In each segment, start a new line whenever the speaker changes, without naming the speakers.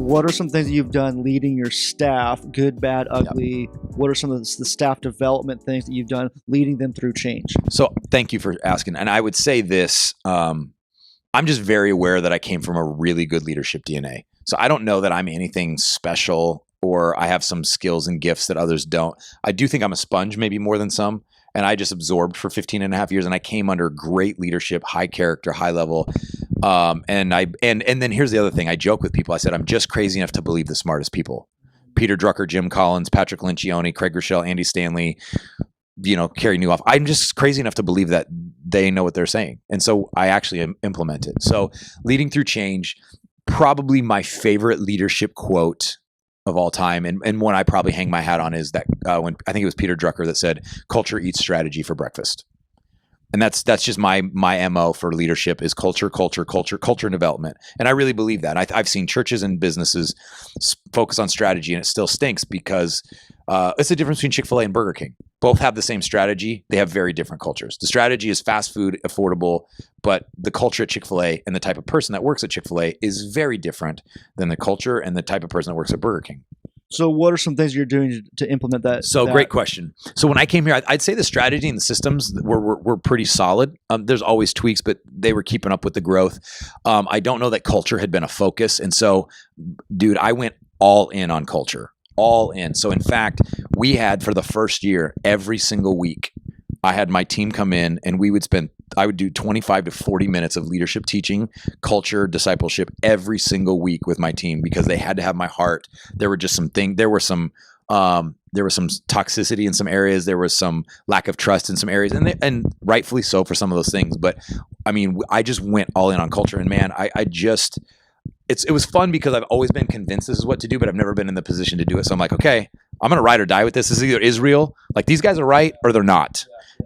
what are some things that you've done leading your staff, good, bad, ugly? Yep. What are some of the staff development things that you've done leading them through change?
So thank you for asking. And I would say this, I'm just very aware that I came from a really good leadership DNA. So I don't know that I'm anything special or I have some skills and gifts that others don't. I do think I'm a sponge, maybe more than some. And I just absorbed for 15 and a half years, and I came under great leadership, high character, high level. And then here's the other thing. I joke with people. I said, I'm just crazy enough to believe the smartest people. Peter Drucker, Jim Collins, Patrick Lencioni, Craig Rochelle, Andy Stanley, Carey Nieuwhof. I'm just crazy enough to believe that they know what they're saying. And so I actually implement it. So leading through change, probably my favorite leadership quote of all time, and one I probably hang my hat on is that when I think it was Peter Drucker that said, "Culture eats strategy for breakfast," and that's just my MO for leadership is culture and development, and I really believe that. I've seen churches and businesses focus on strategy, and it still stinks because it's the difference between Chick-fil-A and Burger King. Both have the same strategy. They have very different cultures. The strategy is fast food, affordable, but the culture at Chick-fil-A and the type of person that works at Chick-fil-A is very different than the culture and the type of person that works at Burger King.
So what are some things you're doing to implement that?
Great question. So when I came here, I'd say the strategy and the systems were pretty solid. There's always tweaks, but they were keeping up with the growth. I don't know that culture had been a focus. And so, dude, I went all in on culture. All in. So in fact, we had for the first year, every single week, I had my team come in and I would do 25 to 40 minutes of leadership teaching, culture, discipleship every single week with my team because they had to have my heart. There were just there was some toxicity in some areas. There was some lack of trust in some areas and rightfully so for some of those things. But I mean, I just went all in on culture and man, it was fun because I've always been convinced this is what to do, but I've never been in the position to do it. So I'm like, okay, I'm going to ride or die with this. This is either Israel, like these guys are right or they're not.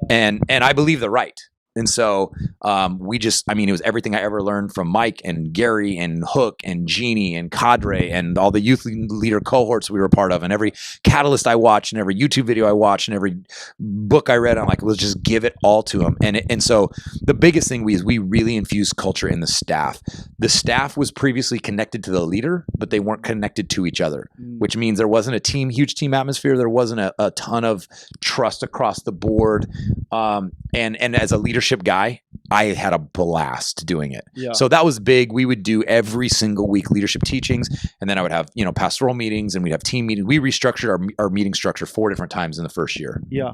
And I believe they're right. And so it was everything I ever learned from Mike and Gary and Hook and Jeannie and Cadre and all the youth leader cohorts we were a part of and every catalyst I watched and every YouTube video I watched and every book I read. I'm like, let's just give it all to them. And so the biggest thing we really infused culture in the staff. The staff was previously connected to the leader, but they weren't connected to each other, which means there wasn't a huge team atmosphere. There wasn't a ton of trust across the board. And as a leadership guy, I had a blast doing it. Yeah. So that was big. We would do every single week leadership teachings, and then I would have pastoral meetings, and we'd have team meetings. We restructured our meeting structure 4 different times in the first year.
Yeah.